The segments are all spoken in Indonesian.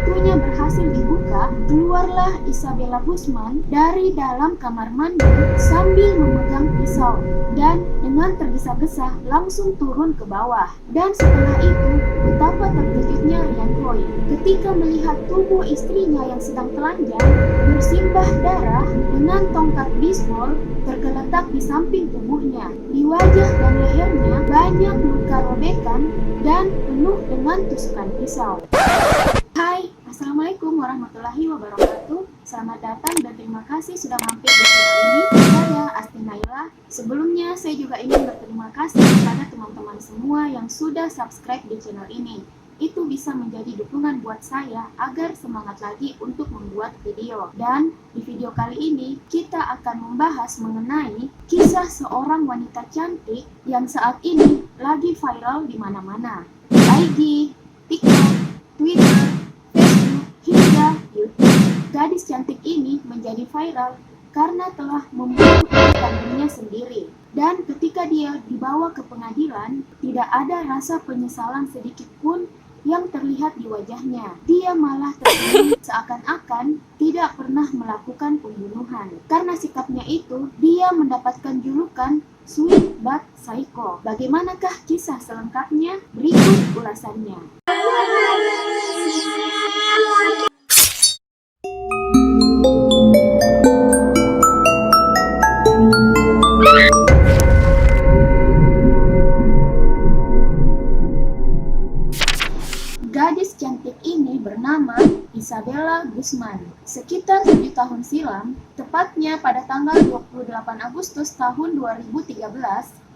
pintunya berhasil dibuka, keluarlah Isabella Guzman dari dalam kamar mandi sambil memegang pisau dan dengan tergesa-gesa langsung turun ke bawah. Dan setelah itu, betapa terkejutnya Ryan Hoey ketika melihat tubuh istrinya yang sedang telanjang bersimbah darah dengan tongkat bisbol tergeletak di samping tubuhnya. Di wajah dan lehernya banyak luka robekan dan penuh dengan tusukan pisau. Hai, Assalamualaikum warahmatullahi wabarakatuh. Selamat datang dan terima kasih sudah mampir di channel ini. Saya Asti Naila. Sebelumnya saya juga ingin berterima kasih kepada teman-teman semua yang sudah subscribe di channel ini. Itu bisa menjadi dukungan buat saya agar semangat lagi untuk membuat video. Dan di video kali ini kita akan membahas mengenai kisah seorang wanita cantik yang saat ini lagi viral di mana-mana. Di IG, TikTok, Twitter, Facebook, hingga YouTube. Gadis cantik ini menjadi viral karena telah membunuh kandungnya sendiri. Dan ketika dia dibawa ke pengadilan, tidak ada rasa penyesalan sedikit pun yang terlihat di wajahnya. Dia malah tersenyum seakan-akan tidak pernah melakukan pembunuhan. Karena sikapnya itu, dia mendapatkan julukan Sweet But Psycho. Bagaimanakah kisah selengkapnya? Berikut ulasannya. Gadis cantik ini bernama Isabella Guzman. Sekitar 7 tahun silam, tepatnya pada tanggal 28 Agustus tahun 2013,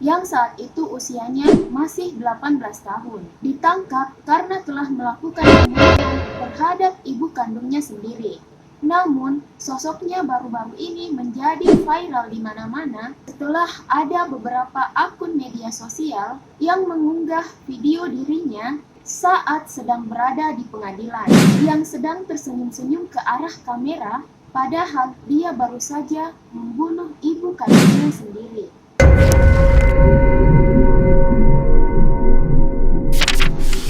yang saat itu usianya masih 18 tahun, ditangkap karena telah melakukan pembunuhan terhadap ibu kandungnya sendiri. Namun, sosoknya baru-baru ini menjadi viral di mana-mana setelah ada beberapa akun media sosial yang mengunggah video dirinya saat sedang berada di pengadilan, yang sedang tersenyum-senyum ke arah kamera, padahal dia baru saja membunuh ibu kandungnya sendiri.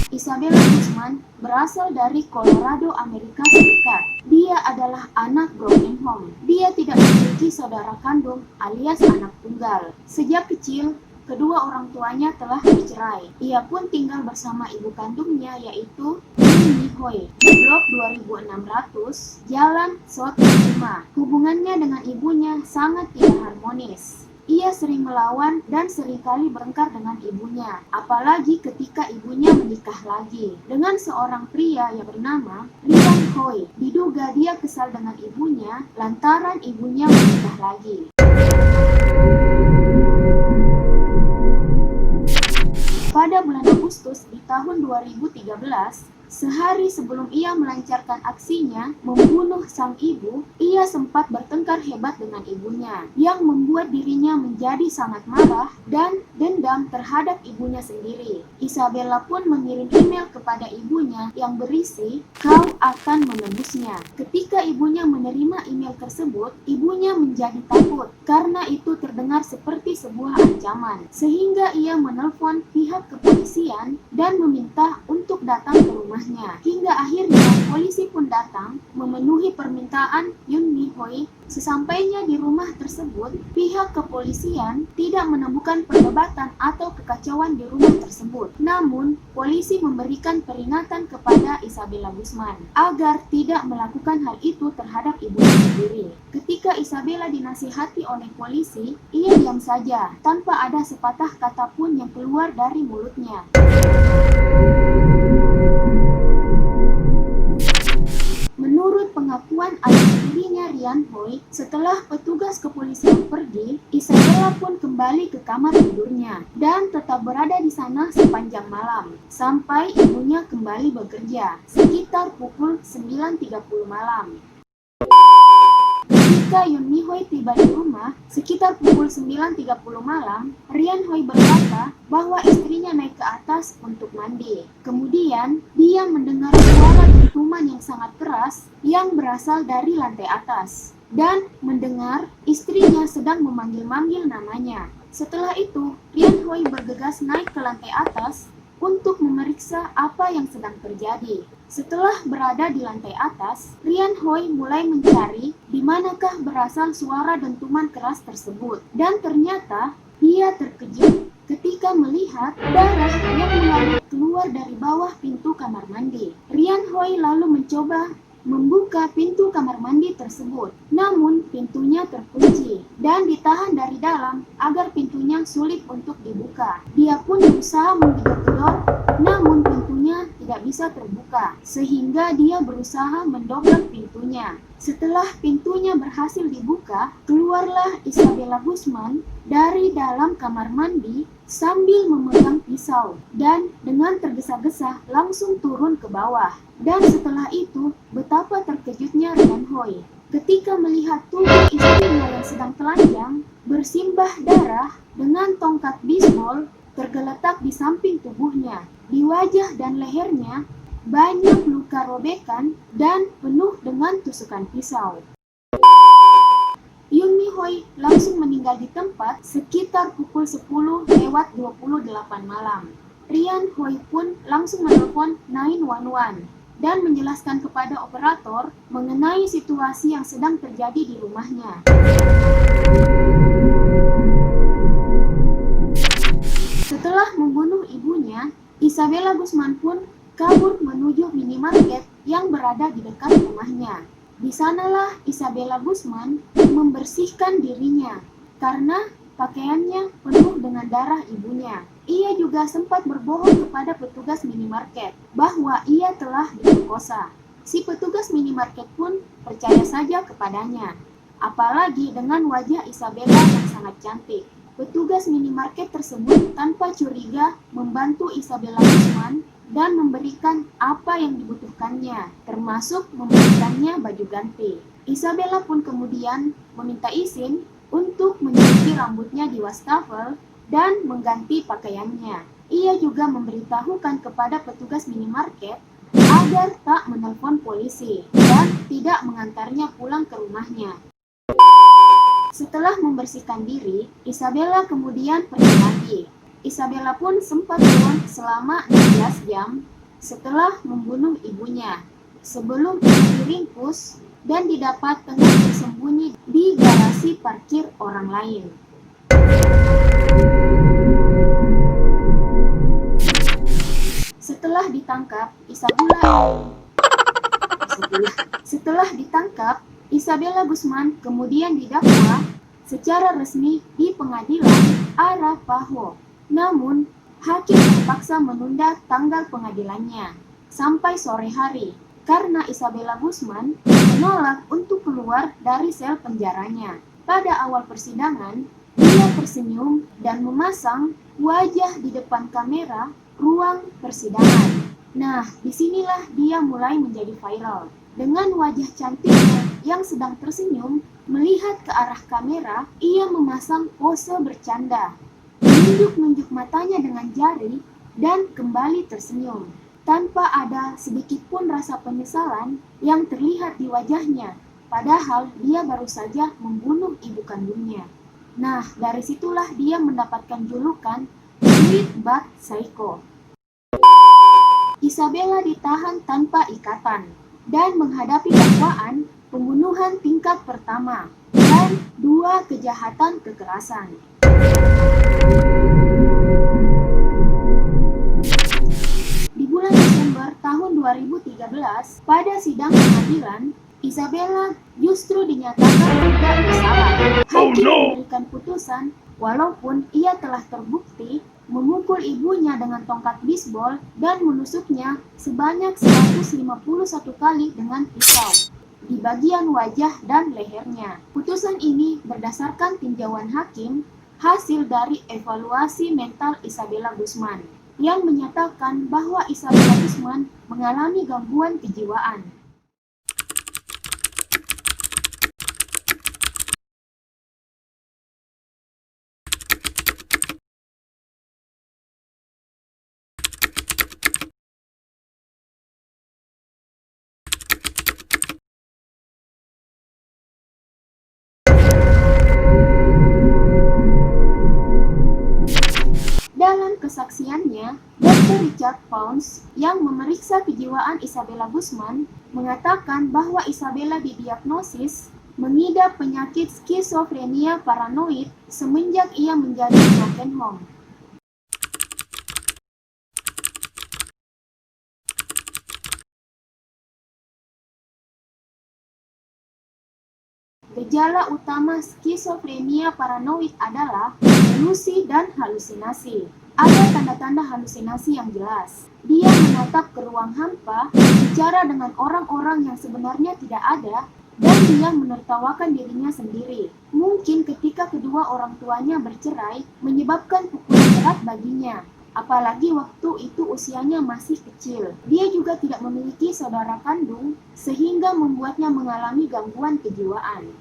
Isabella Guzman berasal dari Colorado, Amerika Serikat. Dia adalah anak broken home. Dia tidak memiliki saudara kandung alias anak tunggal. Sejak kecil, kedua orang tuanya telah bercerai. Ia pun tinggal bersama ibu kandungnya, yaitu Yoon Mi Hoey, di blok 2600 Jalan South 5. Hubungannya dengan ibunya sangat tidak harmonis. Ia sering melawan dan seringkali bertengkar dengan ibunya, apalagi ketika ibunya menikah lagi dengan seorang pria yang bernama Ryan Hoey. Diduga dia kesal dengan ibunya lantaran ibunya menikah lagi. Pada bulan Agustus di tahun 2013, sehari sebelum ia melancarkan aksinya membunuh sang ibu, ia sempat bertengkar hebat dengan ibunya, yang membuat dirinya menjadi sangat marah dan dendam terhadap ibunya sendiri. Isabella pun mengirim email kepada ibunya yang berisi, "Kau akan menebusnya." Ketika ibunya menerima email tersebut, ibunya menjadi takut karena itu terdengar seperti sebuah ancaman, sehingga ia menelpon pihak kepolisian dan meminta untuk datang ke rumahnya. Hingga akhirnya polisi pun datang memenuhi permintaan Yoon Mi Hoey. Sesampainya di rumah tersebut, pihak kepolisian tidak menemukan perdebatan atau kekacauan di rumah tersebut. Namun, polisi memberikan peringatan kepada Isabella Guzman agar tidak melakukan hal itu terhadap ibunya sendiri. Ketika Isabella dinasihati oleh polisi, ia diam saja tanpa ada sepatah kata pun yang keluar dari mulutnya. Menurut pengakuan ayah tirinya Ryan Hoey, setelah petugas kepolisian pergi, Isabella pun kembali ke kamar tidurnya dan tetap berada di sana sepanjang malam sampai ibunya kembali bekerja sekitar pukul 9.30 malam. Ketika Yoon Mi Hoey tiba di rumah sekitar pukul 9.30 malam, Ryan Hoey berkata bahwa istrinya naik ke atas untuk mandi. Kemudian, dia mendengar suara dentuman yang sangat keras yang berasal dari lantai atas dan mendengar istrinya sedang memanggil-manggil namanya. Setelah itu, Ryan Hoey bergegas naik ke lantai atas untuk memeriksa apa yang sedang terjadi. Setelah berada di lantai atas, Rian Hoi mulai mencari di manakah berasal suara dentuman keras tersebut. Dan ternyata dia terkejut ketika melihat darah yang mengalir keluar dari bawah pintu kamar mandi. Rian Hoi lalu mencoba membuka pintu kamar mandi tersebut, namun pintunya terkunci dan ditahan dari dalam agar pintunya sulit untuk dibuka. Dia pun berusaha menggedor-gedor, namun pintunya tidak bisa terbuka, sehingga dia berusaha mendobrak pintunya. Setelah pintunya berhasil dibuka, keluarlah Isabella Guzman dari dalam kamar mandi sambil memegang pisau dan dengan tergesa-gesa langsung turun ke bawah. Dan setelah itu, betapa terkejutnya Rian Hoi ketika melihat tubuh istrinya yang sedang telanjang bersimbah darah dengan tongkat bisbol tergeletak di samping tubuhnya. Di wajah dan lehernya banyak luka robekan dan penuh dengan tusukan pisau. Yoon Mi Hoi langsung meninggal di tempat sekitar pukul 10:28 malam. Rian Hoi pun langsung menelpon 911 dan menjelaskan kepada operator mengenai situasi yang sedang terjadi di rumahnya. Setelah membunuh ibunya, Isabella Guzman pun kabur menuju minimarket yang berada di dekat rumahnya. Di sanalah Isabella Guzman membersihkan dirinya karena pakaiannya penuh dengan darah ibunya. Ia juga sempat berbohong kepada petugas minimarket bahwa ia telah diperkosa. Si petugas minimarket pun percaya saja kepadanya, apalagi dengan wajah Isabella yang sangat cantik. Petugas minimarket tersebut tanpa curiga membantu Isabella Guzman dan memberikan apa yang dibutuhkannya, termasuk memberikannya baju ganti. Isabella pun kemudian meminta izin untuk mencuci rambutnya di wastafel dan mengganti pakaiannya. Ia juga memberitahukan kepada petugas minimarket agar tak menelpon polisi dan tidak mengantarnya pulang ke rumahnya. Setelah membersihkan diri, Isabella kemudian pergi lagi. Isabella pun sempat turun selama 16 jam setelah membunuh ibunya, sebelum diringkus dan didapat tengah bersembunyi di garasi parkir orang lain. Setelah ditangkap, Isabella Guzman kemudian didakwa secara resmi di pengadilan Arapahoe. Namun, hakim terpaksa menunda tanggal pengadilannya sampai sore hari karena Isabella Guzman menolak untuk keluar dari sel penjaranya. Pada awal persidangan, dia tersenyum dan memasang wajah di depan kamera ruang persidangan. Nah, disinilah dia mulai menjadi viral. Dengan wajah cantiknya yang sedang tersenyum, melihat ke arah kamera, ia memasang pose bercanda, menunjuk-nunjuk matanya dengan jari, dan kembali tersenyum. Tanpa ada sedikit pun rasa penyesalan yang terlihat di wajahnya, padahal dia baru saja membunuh ibu kandungnya. Nah, dari situlah dia mendapatkan julukan Sweet But Psycho. Isabella ditahan tanpa ikatan dan menghadapi dakwaan pembunuhan tingkat pertama dan 2 kejahatan kekerasan. Di bulan Desember tahun 2013, pada sidang pengadilan, Isabella justru dinyatakan tidak bersalah. Hakim memberikan putusan walaupun ia telah terbukti memukul ibunya dengan tongkat bisbol dan menusuknya sebanyak 151 kali dengan pisau di bagian wajah dan lehernya. Putusan ini berdasarkan tinjauan hakim hasil dari evaluasi mental Isabella Guzman yang menyatakan bahwa Isabella Guzman mengalami gangguan kejiwaan. Dalam kesaksiannya, Dr. Richard Pounds yang memeriksa kejiwaan Isabella Guzman mengatakan bahwa Isabella didiagnosis mengidap penyakit skizofrenia paranoid semenjak ia menjadi broken home. Gejala utama skizofrenia paranoid adalah delusi dan halusinasi. Ada tanda-tanda halusinasi yang jelas. Dia menatap ke ruang hampa, bicara dengan orang-orang yang sebenarnya tidak ada, dan dia menertawakan dirinya sendiri. Mungkin ketika kedua orang tuanya bercerai, menyebabkan pukulan berat baginya. Apalagi waktu itu usianya masih kecil. Dia juga tidak memiliki saudara kandung, sehingga membuatnya mengalami gangguan kejiwaan.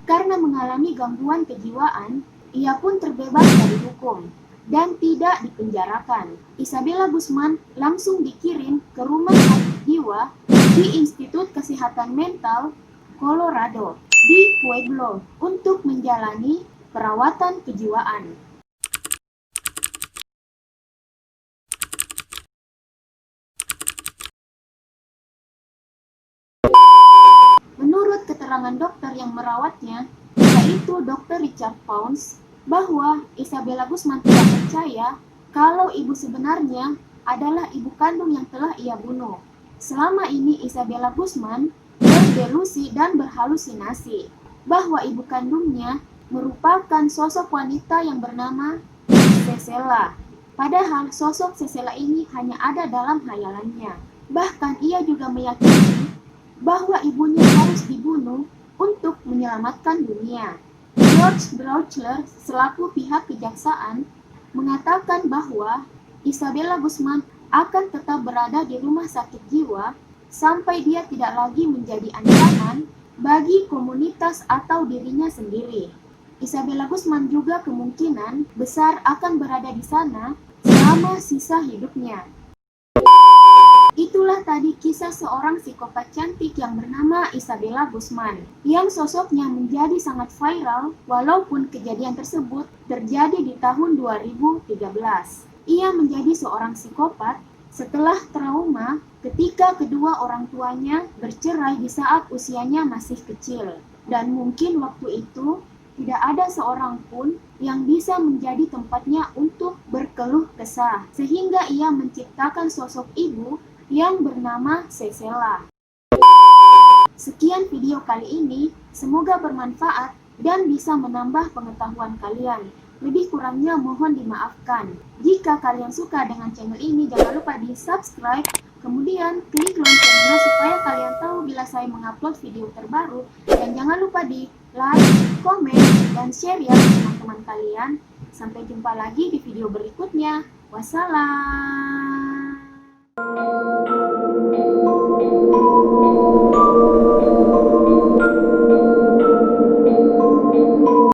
Karena mengalami gangguan kejiwaan, ia pun terbebas dari hukum dan tidak dipenjarakan. Isabella Guzman langsung dikirim ke rumah sakit jiwa di Institut Kesehatan Mental Colorado di Pueblo untuk menjalani perawatan kejiwaan. Menurut keterangan dokter yang merawatnya, yaitu Dr. Richard Pounds, bahwa Isabella Guzman tidak percaya kalau ibu sebenarnya adalah ibu kandung yang telah ia bunuh. Selama ini Isabella Guzman berdelusi dan berhalusinasi bahwa ibu kandungnya merupakan sosok wanita yang bernama Cecela. Padahal sosok Cecela ini hanya ada dalam hayalannya. Bahkan ia juga meyakini bahwa ibunya harus dibunuh untuk menyelamatkan dunia. George Brauchler selaku pihak kejaksaan mengatakan bahwa Isabella Guzman akan tetap berada di rumah sakit jiwa sampai dia tidak lagi menjadi ancaman bagi komunitas atau dirinya sendiri. Isabella Guzman juga kemungkinan besar akan berada di sana selama sisa hidupnya. Itulah tadi kisah seorang psikopat cantik yang bernama Isabella Guzman, yang sosoknya menjadi sangat viral walaupun kejadian tersebut terjadi di tahun 2013. Ia menjadi seorang psikopat setelah trauma ketika kedua orang tuanya bercerai di saat usianya masih kecil. Dan mungkin waktu itu tidak ada seorang pun yang bisa menjadi tempatnya untuk berkeluh kesah, sehingga ia menciptakan sosok ibu yang bernama Cecela. Sekian video kali ini, semoga bermanfaat dan bisa menambah pengetahuan kalian. Lebih kurangnya mohon dimaafkan. Jika kalian suka dengan channel ini, jangan lupa di subscribe, kemudian klik loncengnya supaya kalian tahu bila saya mengupload video terbaru, dan jangan lupa di like, komen, dan share ya teman-teman kalian. Sampai jumpa lagi di video berikutnya. Wassalam.